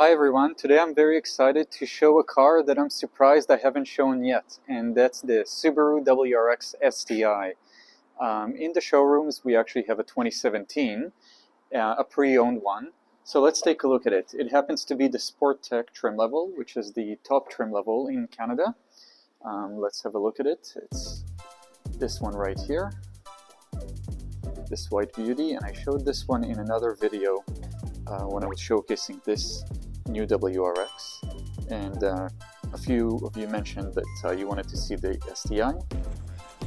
Hi everyone, today I'm very excited to show a car that I'm surprised I haven't shown yet, and that's the Subaru WRX STi. In the showrooms we actually have a 2017, a pre-owned one, so let's take a look at it. It happens to be the Sport Tech trim level, which is the top trim level in Canada. Let's have a look at it. It's this one right here, this white beauty, and I showed this one in another video when I was showcasing this new WRX, and a few of you mentioned that you wanted to see the STi,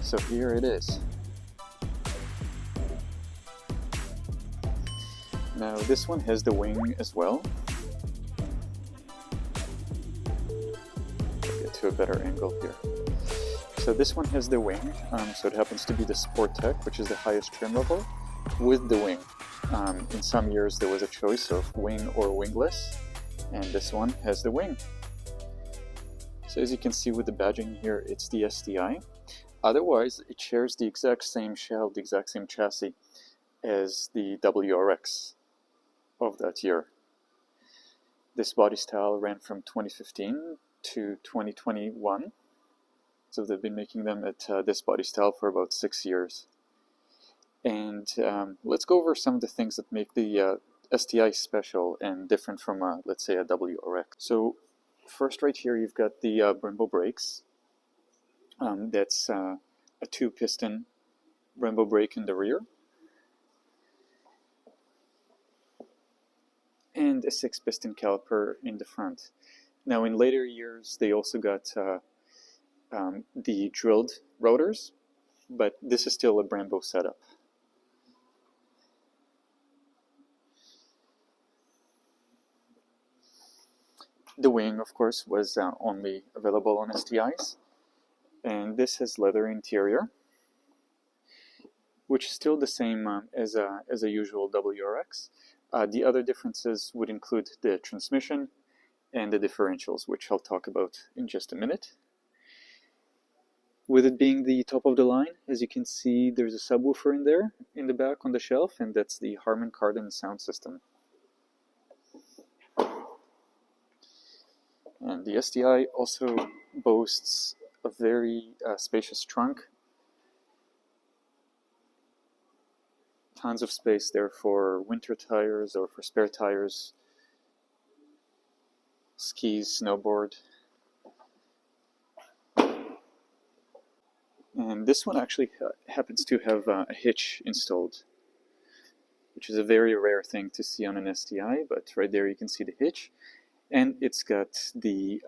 so here it is. Now this one has the wing as well. I'll get to a better angle here. So this one has the wing, so it happens to be the Sport Tech, which is the highest trim level, with the wing. In some years there was a choice of wing or wingless, and this one has the wing. So as you can see with the badging here, it's the STi. Otherwise, it shares the exact same shell, the exact same chassis as the WRX of that year. This body style ran from 2015 to 2021, so they've been making them at this body style for about 6 years. And let's go over some of the things that make the STi special and different from, let's say, a WRX. So first right here you've got the Brembo brakes. That's a 2-piston Brembo brake in the rear, and a 6-piston caliper in the front. Now in later years they also got the drilled rotors, but this is still a Brembo setup. The wing, of course, was only available on STIs, and this has leather interior, which is still the same as a usual WRX. The other differences would include the transmission and the differentials, which I'll talk about in just a minute. With it being the top of the line, as you can see, there's a subwoofer in there, in the back on the shelf, and that's the Harman Kardon sound system. And the STi also boasts a very spacious trunk. Tons of space there for winter tires or for spare tires, skis, snowboard. And this one actually happens to have a hitch installed, which is a very rare thing to see on an STi, but right there you can see the hitch. And it's got the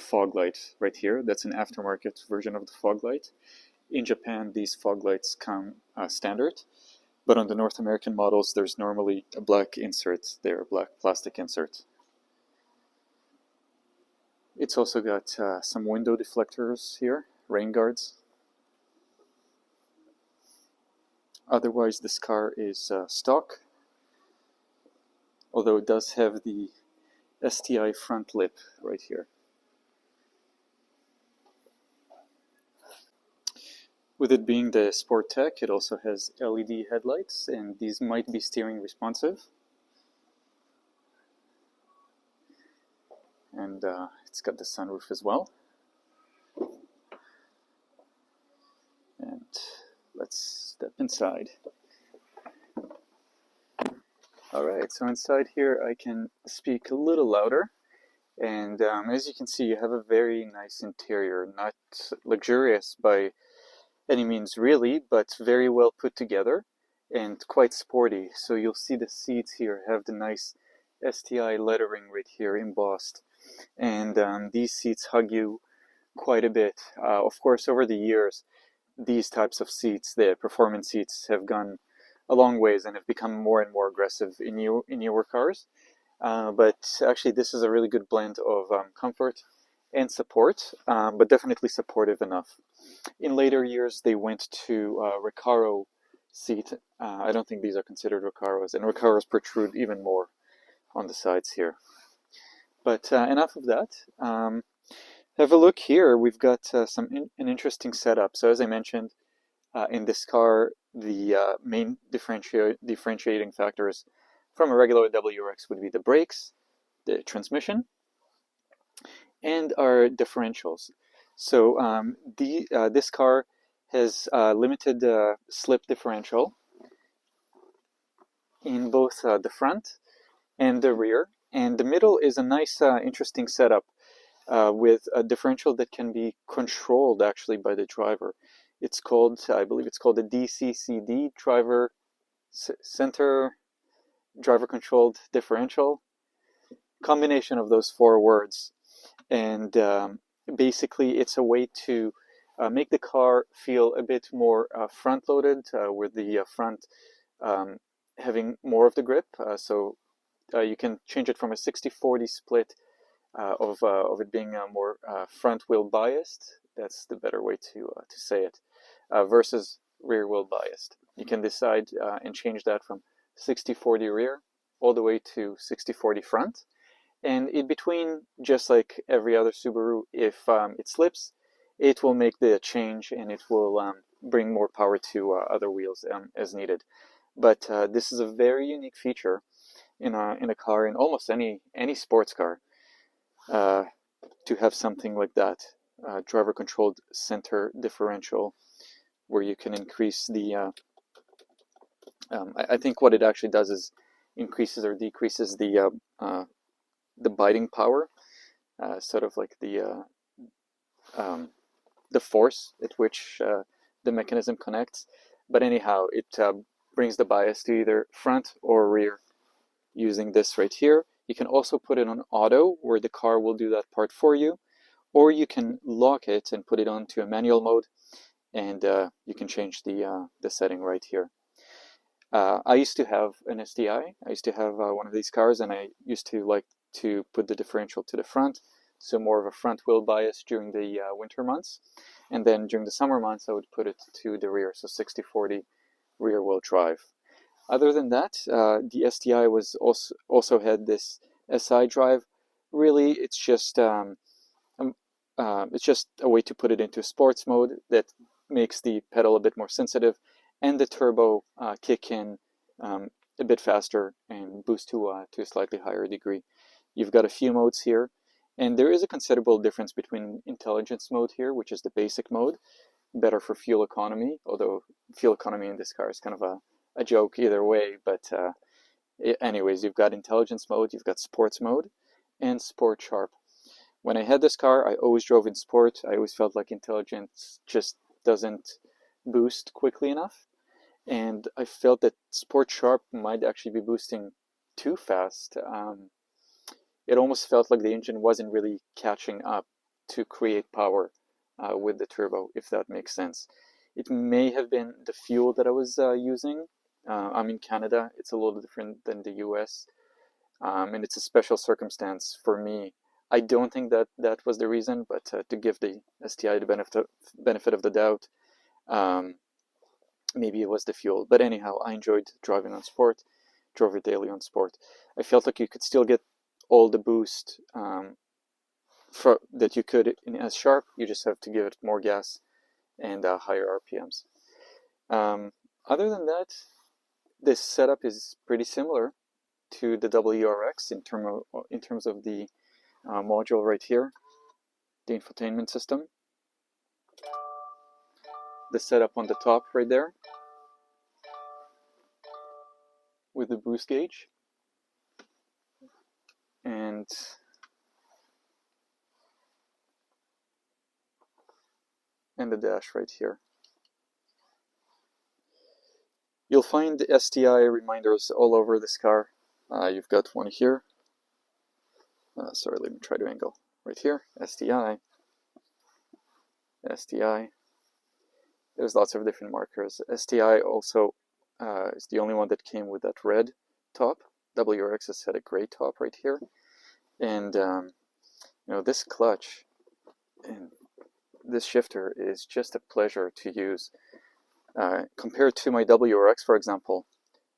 fog light right here. That's an aftermarket version of the fog light. In Japan, these fog lights come standard, but on the North American models, there's normally a black insert there, a black plastic insert. It's also got some window deflectors here, rain guards. Otherwise, this car is stock, although it does have the STi front lip right here. With it being the Sport Tech, it also has LED headlights, and these might be steering responsive. And it's got the sunroof as well. And let's step inside. Alright, so inside here I can speak a little louder, and as you can see, you have a very nice interior, not luxurious by any means really, but very well put together and quite sporty. So you'll see the seats here have the nice STi lettering right here embossed, and these seats hug you quite a bit. Of course, over the years, these types of seats, the performance seats, have gone a long ways and have become more and more aggressive in newer cars. But actually this is a really good blend of comfort and support, but definitely supportive enough. In later years they went to Recaro seat. I don't think these are considered Recaros, and Recaros protrude even more on the sides here. But enough of that. Have a look here. We've got an interesting setup. So as I mentioned, in this car, the main differentiating factors from a regular WRX would be the brakes. the transmission, and our differentials. So this car has limited slip differential in both the front and the rear, and the middle is a nice, interesting setup with a differential that can be controlled actually by the driver. It's called, I believe it's called the DCCD, driver controlled differential, combination of those four words. And basically it's a way to make the car feel a bit more front loaded, with the front having more of the grip. So you can change it from a 60-40 split of it being more front wheel biased. That's the better way to say it, versus rear wheel biased. You can decide and change that from 60-40 rear all the way to 60-40 front. And in between, just like every other Subaru, if it slips, it will make the change and it will bring more power to other wheels as needed. But this is a very unique feature in a car, in almost any sports car, to have something like that, driver-controlled center differential, where you can increase the. I think what it actually does is increases or decreases the biting power, sort of like the force at which the mechanism connects. But anyhow, it brings the bias to either front or rear using this right here. You can also put it on auto, where the car will do that part for you, or you can lock it and put it onto a manual mode, and you can change the setting right here. I used to have an STi. I used to have one of these cars, and I used to like to put the differential to the front, so more of a front wheel bias during the winter months, and then during the summer months I would put it to the rear, so 60-40 rear wheel drive. Other than that, the STi was also had this SI drive. Really, it's just a way to put it into sports mode that makes the pedal a bit more sensitive, and the turbo kick in a bit faster and boost to a slightly higher degree. You've got a few modes here, and there is a considerable difference between intelligence mode here, which is the basic mode, better for fuel economy, although fuel economy in this car is kind of a joke either way. But anyways, you've got intelligence mode, you've got sports mode, and sport sharp. When I had this car, I always drove in sport. I always felt like intelligence just doesn't boost quickly enough, and I felt that sport sharp might actually be boosting too fast. It almost felt like the engine wasn't really catching up to create power with the turbo, if that makes sense. It may have been the fuel that I was using. I'm in Canada. It's a little different than the US, and it's a special circumstance for me. I don't think that was the reason, but to give the STi the benefit of the doubt, maybe it was the fuel. But anyhow, I enjoyed driving on sport, drove it daily on sport. I felt like you could still get all the boost that you could in S sharp. You just have to give it more gas and higher RPMs. Other than that, this setup is pretty similar to the WRX in terms of the module right here, the infotainment system, the setup on the top right there with the boost gauge, and the dash right here. You'll find the STi reminders all over this car. You've got one here. Sorry, let me try to angle. Right here, STi, STi. There's lots of different markers. STi also is the only one that came with that red top. WRX has had a gray top right here. And this clutch and this shifter is just a pleasure to use. Compared to my WRX, for example,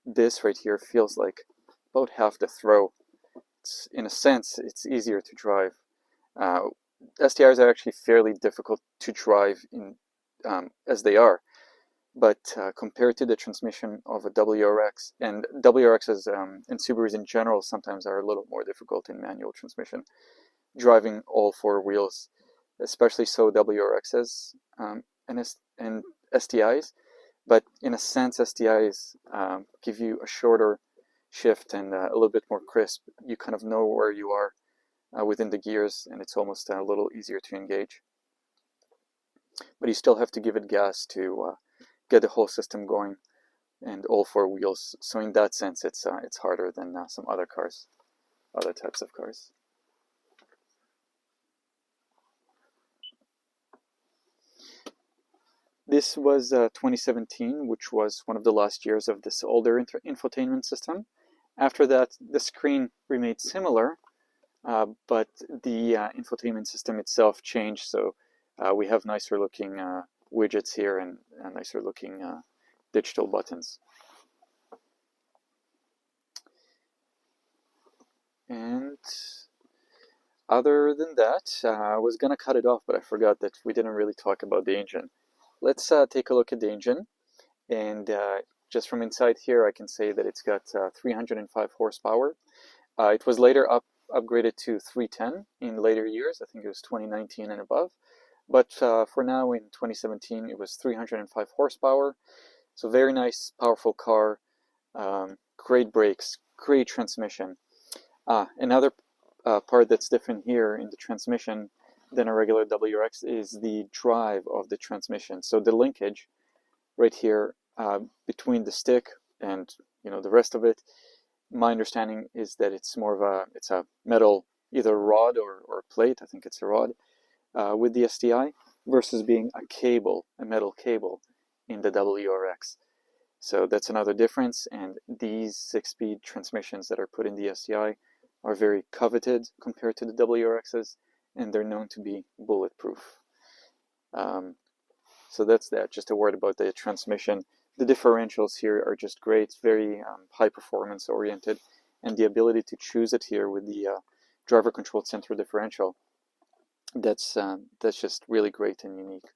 this right here feels like about half the throw. In a sense, it's easier to drive. STIs are actually fairly difficult to drive in as they are. but compared to the transmission of a WRX, and WRXs and Subarus in general sometimes are a little more difficult in manual transmission, driving all four wheels, especially so WRXs and STIs. But in a sense, STIs give you a shorter shift and a little bit more crisp. You kind of know where you are within the gears, and it's almost a little easier to engage. But you still have to give it gas to get the whole system going and all four wheels. So in that sense, it's harder than some other cars, other types of cars. This was 2017, which was one of the last years of this older infotainment system. After that, the screen remained similar, but the infotainment system itself changed. So we have nicer looking widgets here and nicer looking digital buttons. And other than that, I was gonna cut it off, but I forgot that we didn't really talk about the engine. Let's take a look at the engine, and just from inside here I can say that it's got 305 horsepower. It was later upgraded to 310 in later years. I think it was 2019 and above, but for now in 2017 it was 305 horsepower. So very nice, powerful car, great brakes, great transmission. Another part that's different here in the transmission than a regular WRX is the drive of the transmission. So the linkage right here between the stick and the rest of it, my understanding is that it's more of a metal, either rod or plate. I think it's a rod with the STi, versus being a metal cable in the WRX. So that's another difference, and these 6-speed transmissions that are put in the STi are very coveted compared to the WRXs, and they're known to be bulletproof. So that's that. Just a word about the transmission. The differentials here are just great, very high performance oriented, and the ability to choose it here with the driver controlled center differential, that's just really great and unique.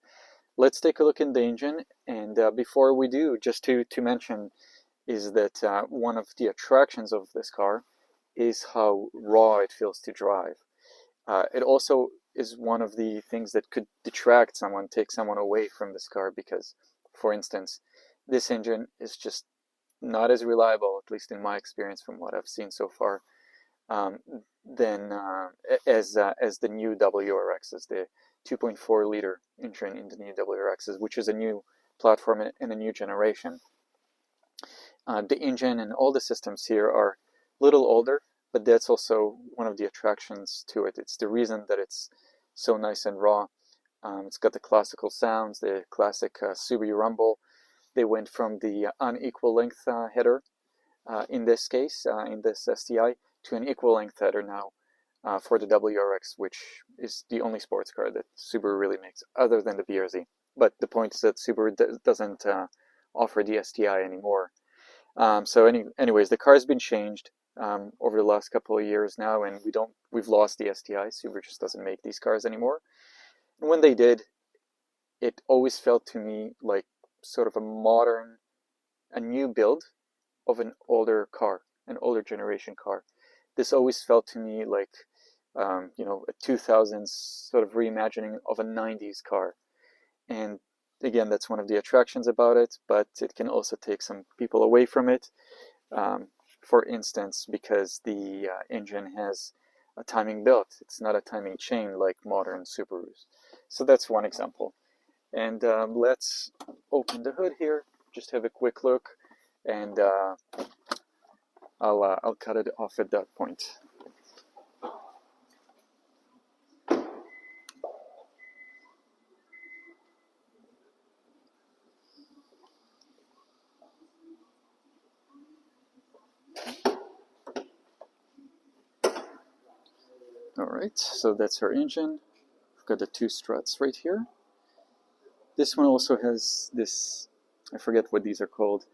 Let's take a look in the engine, and before we do, just to mention is that one of the attractions of this car is how raw it feels to drive. It also is one of the things that could detract someone, take someone away from this car, because, for instance, this engine is just not as reliable, at least in my experience from what I've seen so far, than as the new WRXs, the 2.4 liter engine in the new WRXs, which is a new platform and a new generation. The engine and all the systems here are a little older, but that's also one of the attractions to it. It's the reason that it's so nice and raw. It's got the classical sounds, the classic Subaru rumble. They went from the unequal length header in this case, in this STi, to an equal length header now for the WRX, which is the only sports car that Subaru really makes, other than the BRZ. But the point is that Subaru doesn't offer the STi anymore. Anyways, the car's been changed over the last couple of years now, and we've lost the STi. Subaru just doesn't make these cars anymore. And when they did, it always felt to me like sort of a new build of an older car, an older generation car. This always felt to me like a 2000s sort of reimagining of a 90s car. And again, that's one of the attractions about it, but it can also take some people away from it. For instance, because the engine has a timing belt. It's not a timing chain like modern Subarus. So that's one example. And let's open the hood here, just have a quick look, and I'll cut it off at that point. Alright, so that's our engine. We've got the two struts right here. This one also has this, I forget what these are called,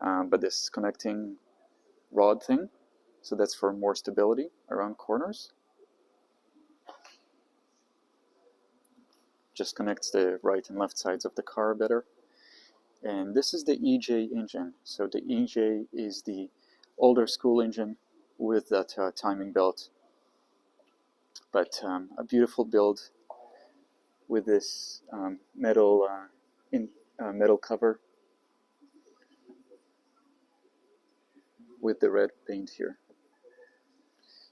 but this connecting rod thing. So that's for more stability around corners. Just connects the right and left sides of the car better. And this is the EJ engine. So the EJ is the older school engine with that timing belt. But a beautiful build with this metal cover with the red paint here.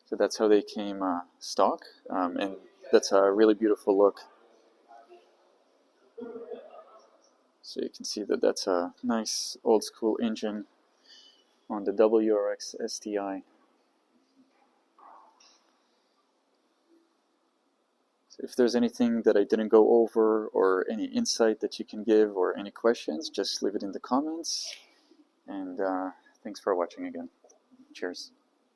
So that's how they came stock, and that's a really beautiful look. So you can see that that's a nice old school engine on the WRX STi. So if there's anything that I didn't go over, or any insight that you can give, or any questions, just leave it in the comments. And thanks for watching again. Cheers.